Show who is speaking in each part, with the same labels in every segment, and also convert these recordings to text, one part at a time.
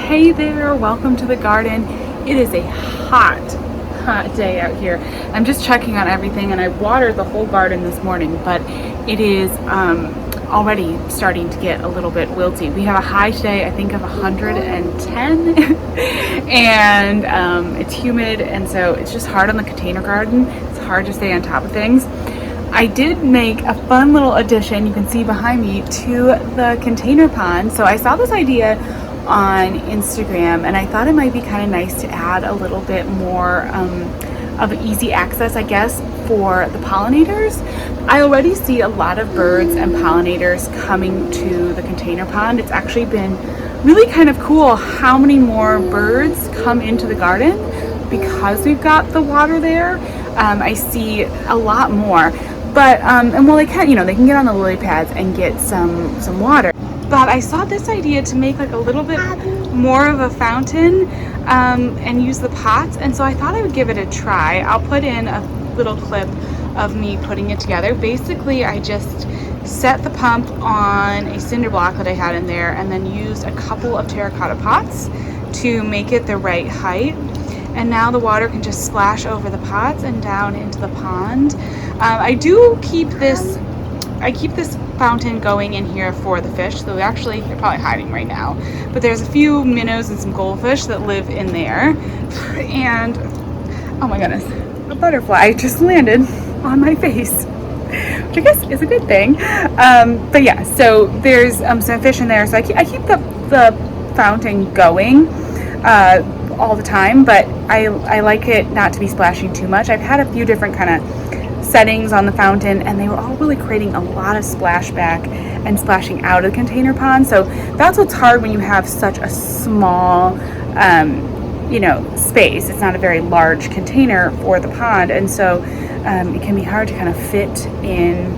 Speaker 1: Hey there, welcome to the garden. It is a hot day out here. I'm just checking on everything, and I watered the whole garden this morning, but it is already starting to get a little bit wilty. We have a high today, I think, of 110 and it's humid, and so it's just hard on the container garden. It's hard to stay on top of things. I did make a fun little addition, you can see behind me, to the container pond. So I saw this idea on Instagram, and I thought it might be kind of nice to add a little bit more of easy access, I guess, for the pollinators. I already see a lot of birds and pollinators coming to the container pond. It's actually been really kind of cool how many more birds come into the garden because we've got the water there. I see a lot more. But, and well, they can get on the lily pads and get some water. But I saw this idea to make like a little bit more of a fountain and use the pots. And so I thought I would give it a try. I'll put in a little clip of me putting it together. Basically, I just set the pump on a cinder block that I had in there and then used a couple of terracotta pots to make it the right height. And now the water can just splash over the pots and down into the pond. I keep this fountain going in here for the fish. So they're probably hiding right now. But there's a few minnows and some goldfish that live in there. And oh my goodness, a butterfly just landed on my face, which I guess is a good thing. But yeah, so there's some fish in there. So I keep the fountain going all the time, but I like it not to be splashing too much. I've had a few different kind of settings on the fountain, and they were all really creating a lot of splashback and splashing out of the container pond. So that's what's hard when you have such a small space. It's not a very large container for the pond, and so it can be hard to kind of fit in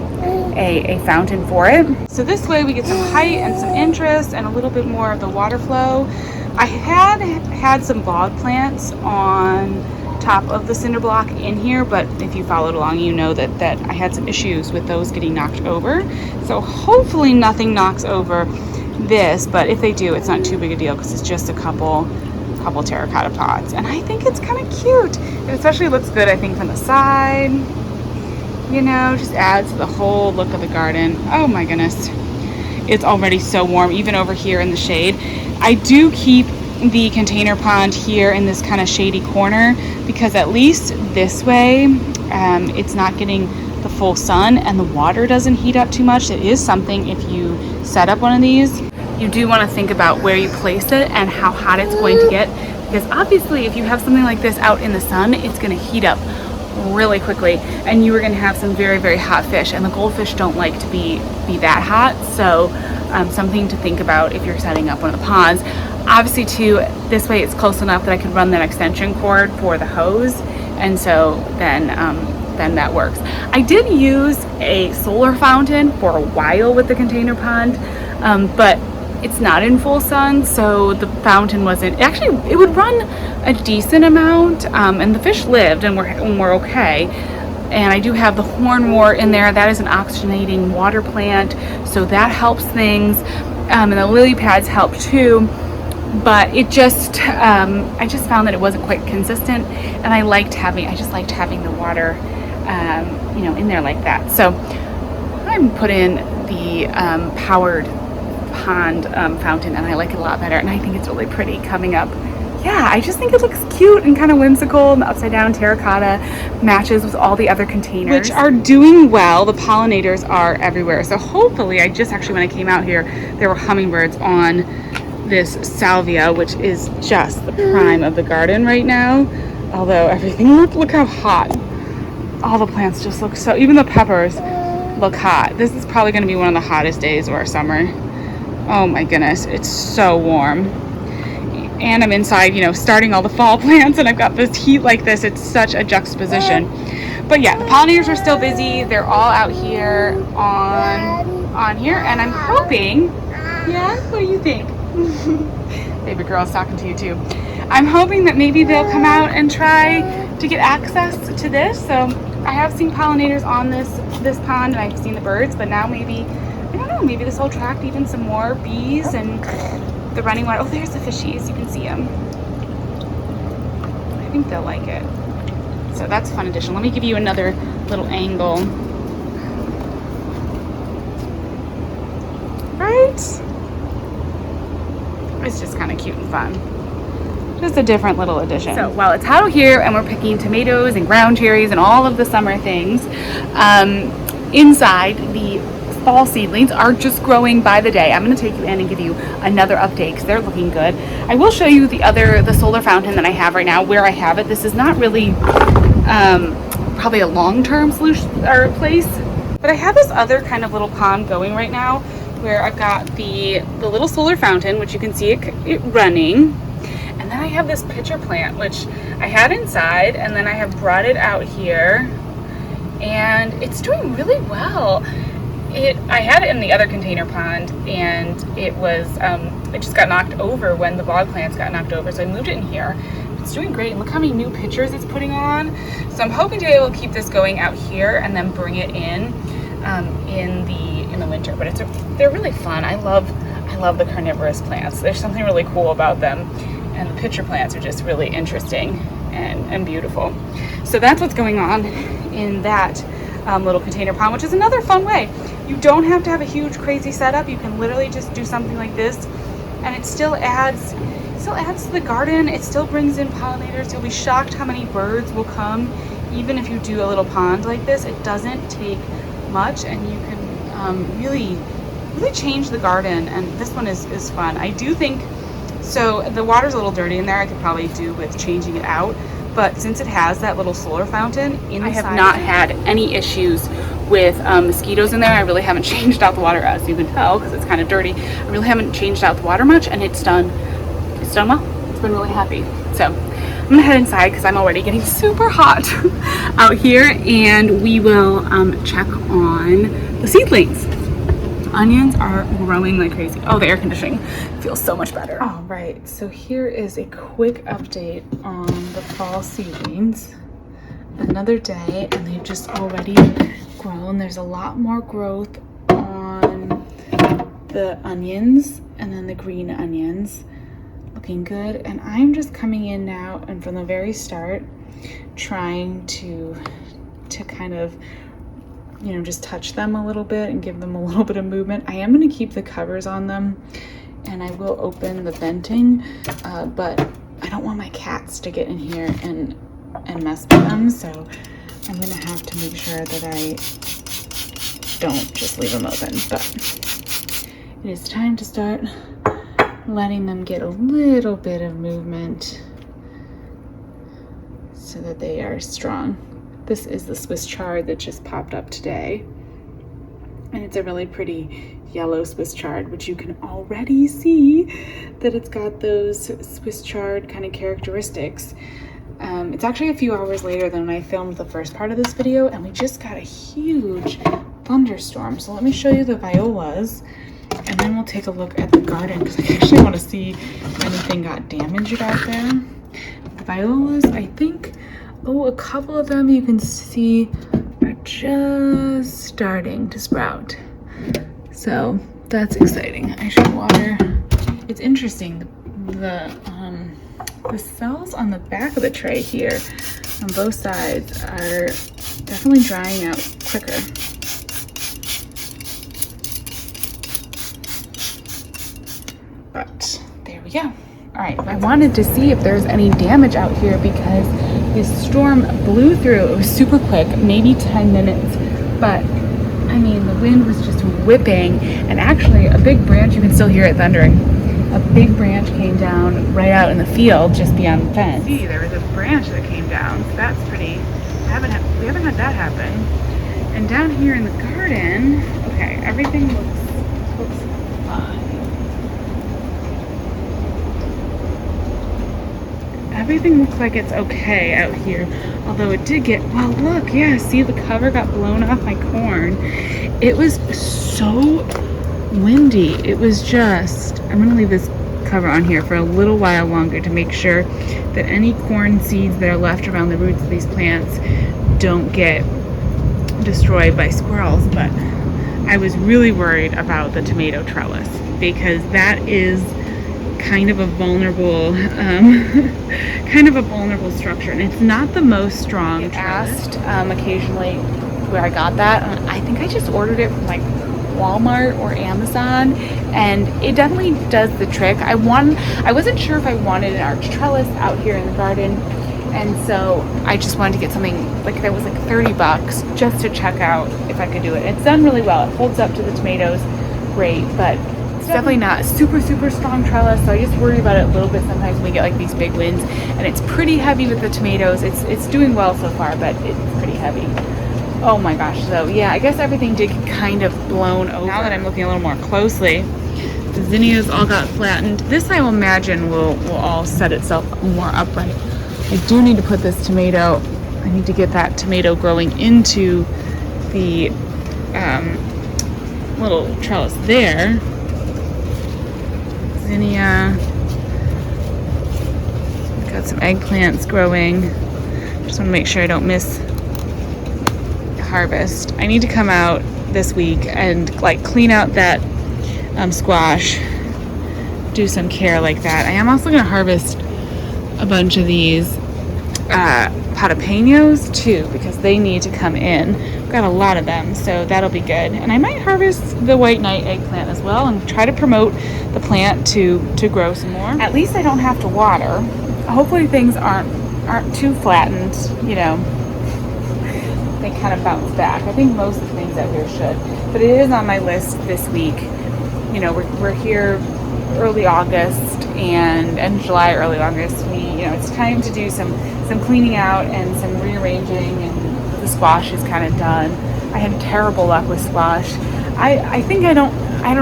Speaker 1: a fountain for it. So this way we get some height and some interest and a little bit more of the water flow. I had some bog plants on top of the cinder block in here, but if you followed along, you know that I had some issues with those getting knocked over. So hopefully nothing knocks over this, but if they do, it's not too big a deal because it's just a couple terracotta pots. And I think it's kind of cute. It especially looks good, I think, from the side. Just adds to the whole look of the garden. Oh my goodness. It's already so warm, even over here in the shade. I do keep the container pond here in this kind of shady corner because at least this way it's not getting the full sun and the water doesn't heat up too much. It is something, if you set up one of these, you do want to think about where you place it and how hot it's going to get, because obviously if you have something like this out in the sun, it's going to heat up really quickly and you are going to have some very, very hot fish, and the goldfish don't like to be that hot. So something to think about if you're setting up one of the ponds. Obviously too, this way it's close enough that I could run that extension cord for the hose, and so then that works. I did use a solar fountain for a while with the container pond, but it's not in full sun, so the fountain wasn't, it would run a decent amount, and the fish lived and we're okay. And I do have the hornwort in there. That is an oxygenating water plant, so that helps things. And the lily pads help too. But it just, I just found that it wasn't quite consistent, and I just liked having the water, in there like that. So I'm put in the powered pond fountain, and I like it a lot better, and I think it's really pretty coming up. Yeah, I just think it looks cute and kind of whimsical, and the upside down terracotta matches with all the other containers, which are doing well. The pollinators are everywhere. So hopefully, when I came out here, there were hummingbirds on this salvia, which is just the prime of the garden right now. Although everything, look how hot. All the plants just look so, even the peppers look hot. This is probably going to be one of the hottest days of our summer. Oh my goodness, it's so warm. And I'm inside, starting all the fall plants, and I've got this heat like this. It's such a juxtaposition. But yeah, the pollinators are still busy. They're all out here on here, and I'm hoping, yeah, what do you think? Baby girl's talking to you too. I'm hoping that maybe they'll come out and try to get access to this. So I have seen pollinators on this pond, and I've seen the birds, but now maybe, I don't know, maybe this will attract even some more bees and the running water. Oh, there's the fishies. You can see them. I think they'll like it. So that's a fun addition. Let me give you another little angle. Right? It's just kind of cute and fun. Just a different little addition. So while it's hot out here and we're picking tomatoes and ground cherries and all of the summer things, inside the fall seedlings are just growing by the day. I'm going to take you in and give you another update because they're looking good. I will show you the solar fountain that I have right now, where I have it. This is not really probably a long-term solution or place, but I have this other kind of little pond going right now where I've got the little solar fountain, which you can see it running. And then I have this pitcher plant, which I had inside, and then I have brought it out here, and it's doing really well. I had it in the other container pond, and it just got knocked over when the bog plants got knocked over, so I moved it in here. It's doing great. Look how many new pitchers it's putting on. So I'm hoping to be able to keep this going out here and then bring it in the winter. But they're really fun. I love the carnivorous plants. There's something really cool about them, and the pitcher plants are just really interesting and beautiful. So that's what's going on in that little container pond, which is another fun way. You don't have to have a huge crazy setup. You can literally just do something like this, and it still adds to the garden. It still brings in pollinators. You'll be shocked how many birds will come even if you do a little pond like this. It doesn't take much, and you can really change the garden. And this one is fun. I do think so. The water's a little dirty in there. I could probably do with changing it out, but since it has that little solar fountain inside, I have not had any issues with mosquitoes in there. I really haven't changed out the water, as you can tell, because it's kind of dirty. I really haven't changed out the water much, and it's done well. It's been really happy. So I'm gonna head inside because I'm already getting super hot out here, and we will check on the seedlings. Onions are growing like crazy. Oh, the air conditioning feels so much better. All right, so here is a quick update on the fall seedlings. Another day, and they've just already grown. There's a lot more growth on the onions, and then the green onions looking good. And I'm just coming in now, and from the very start, trying to kind of, just touch them a little bit and give them a little bit of movement. I am going to keep the covers on them, and I will open the venting, but I don't want my cats to get in here and mess with them, so I'm going to have to make sure that I don't just leave them open. But it is time to start letting them get a little bit of movement so that they are strong. This is the Swiss chard that just popped up today, and it's a really pretty yellow Swiss chard, which you can already see that it's got those Swiss chard kind of characteristics. It's actually a few hours later than when I filmed the first part of this video, and we just got a huge thunderstorm. So let me show you the violas, and then we'll take a look at the garden, because I actually want to see if anything got damaged out there. The violas, I think, a couple of them you can see are just starting to sprout. So that's exciting. I should water. It's interesting. The cells on the back of the tray here on both sides are definitely drying out quicker. But there we go. All right, I wanted to see if there's any damage out here because this storm blew through. It was super quick, maybe 10 minutes, but I mean, the wind was just whipping, and actually a big branch, you can still hear it thundering. A big branch came down right out in the field just beyond the fence. See, there was a branch that came down. So that's pretty, we haven't had that happen. And down here in the garden, okay, everything looks fine. Everything looks like it's okay out here, although it did get, well, look, yeah, see, the cover got blown off my corn. It was so windy. It was just, I'm gonna leave this cover on here for a little while longer to make sure that any corn seeds that are left around the roots of these plants don't get destroyed by squirrels. But I was really worried about the tomato trellis because that is kind of a vulnerable, structure, and it's not the most strong. I asked occasionally where I got that. I think I just ordered it from like Walmart or Amazon, and it definitely does the trick. I wasn't sure if I wanted an arch trellis out here in the garden, and so I just wanted to get something like that was like $30 just to check out if I could do it. It's done really well. It holds up to the tomatoes great, but it's definitely not a super strong trellis, so I just worry about it a little bit sometimes when we get like these big winds. And it's pretty heavy with the tomatoes. It's doing well so far, but it's pretty heavy. Oh my gosh. So yeah, I guess everything did kind of blown over. Now that I'm looking a little more closely, the zinnias all got flattened. This I will imagine will all set itself more upright. I do need to put this tomato, I need to get that tomato growing into the little trellis there. Zinnia. Got some eggplants growing. Just want to make sure I don't miss harvest. I need to come out this week and like clean out that squash, do some care like that. I am also going to harvest a bunch of these jalapenos too, because they need to come in. I've got a lot of them, so that'll be good. And I might harvest the white knight eggplant as well and try to promote the plant to grow some more. At least I don't have to water. Hopefully things aren't too flattened, you know. They kind of bounce back. I think most of the things out here should, but it is on my list this week. You know, we're here early August and July, early August. It's time to do some cleaning out and some rearranging, and the squash is kind of done. I had terrible luck with squash. I think I don't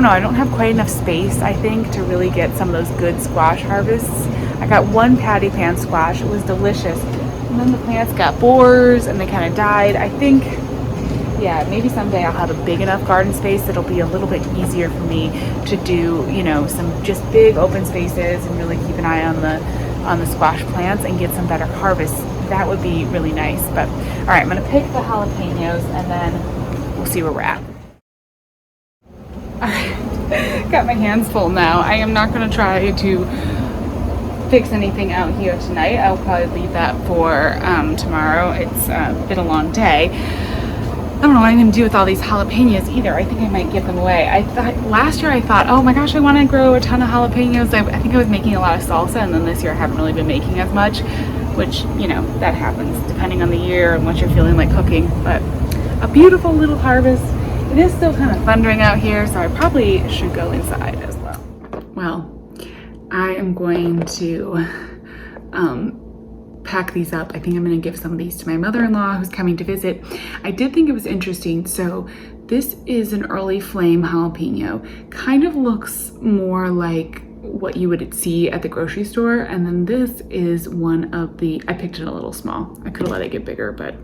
Speaker 1: know, I don't have quite enough space, I think, to really get some of those good squash harvests. I got one patty pan squash. It was delicious. And then the plants got borers and they kind of died. I think, yeah, maybe someday I'll have a big enough garden space that'll be a little bit easier for me to do, some just big open spaces and really keep an eye on the squash plants and get some better harvests. That would be really nice. But all right, I'm gonna pick the jalapenos and then we'll see where we're at. All right, got my hands full now. I am not gonna try to fix anything out here tonight. I'll probably leave that for tomorrow. It's been a long day. I don't know what I'm gonna do with all these jalapenos either. I think I might give them away. Last year I thought, oh my gosh, I want to grow a ton of jalapenos. I think I was making a lot of salsa, and then this year I haven't really been making as much, which, that happens depending on the year and what you're feeling like cooking. But a beautiful little harvest. It is still kind of thundering out here, so I probably should go inside as well. Well, I am going to pack these up. I think I'm going to give some of these to my mother-in-law who's coming to visit. I did think it was interesting. So this is an early flame jalapeno. Kind of looks more like what you would see at the grocery store. And then this is one of the, I picked it a little small. I could have let it get bigger, but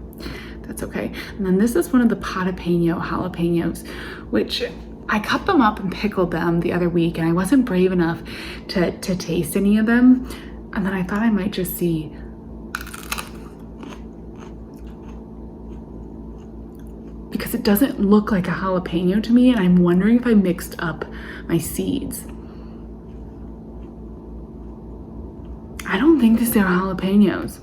Speaker 1: that's okay. And then this is one of the jalapenos, which I cut them up and pickled them the other week, and I wasn't brave enough to taste any of them. And then I thought I might just see. Because it doesn't look like a jalapeno to me, and I'm wondering if I mixed up my seeds. I don't think these are jalapenos.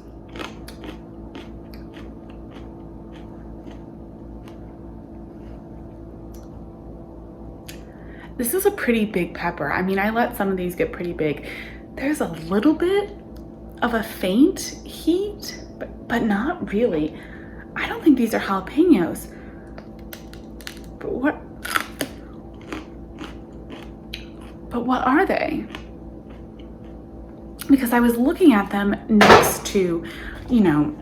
Speaker 1: This is a pretty big pepper. I mean, I let some of these get pretty big. There's a little bit of a faint heat, but not really. I don't think these are jalapenos. But what are they? Because I was looking at them next to, the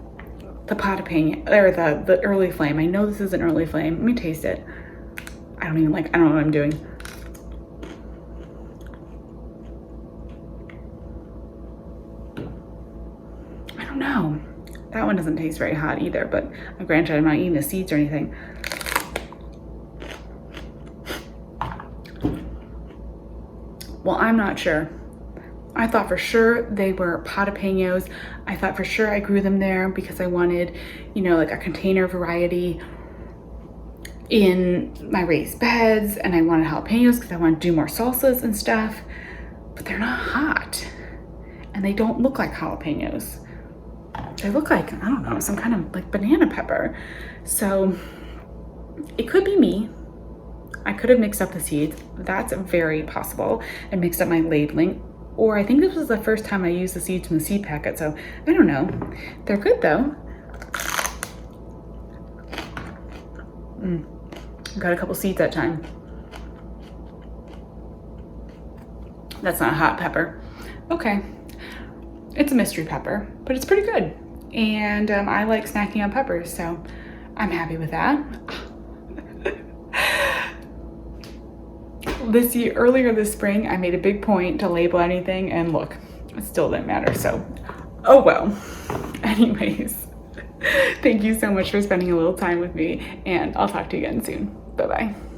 Speaker 1: jalapeno, or the early flame. I know this is an early flame. Let me taste it. I don't know what I'm doing. I don't know. That one doesn't taste very hot either, but granted, I'm not eating the seeds or anything. Well, I'm not sure. I thought for sure they were jalapenos. I thought for sure I grew them there because I wanted, like a container variety in my raised beds, and I wanted jalapenos because I want to do more salsas and stuff. but they're not hot. And they don't look like jalapenos. They look like, I don't know, some kind of like banana pepper. So it could be me. I could have mixed up the seeds. That's very possible. And mixed up my labeling. Or I think this was the first time I used the seeds from the seed packet. So I don't know. They're good though. Got a couple seeds that time. That's not a hot pepper. Okay. It's a mystery pepper, but it's pretty good. And I like snacking on peppers, so I'm happy with that. Earlier this spring, I made a big point to label anything, and look, it still didn't matter, so oh well. Anyways, thank you so much for spending a little time with me, and I'll talk to you again soon. Bye-bye.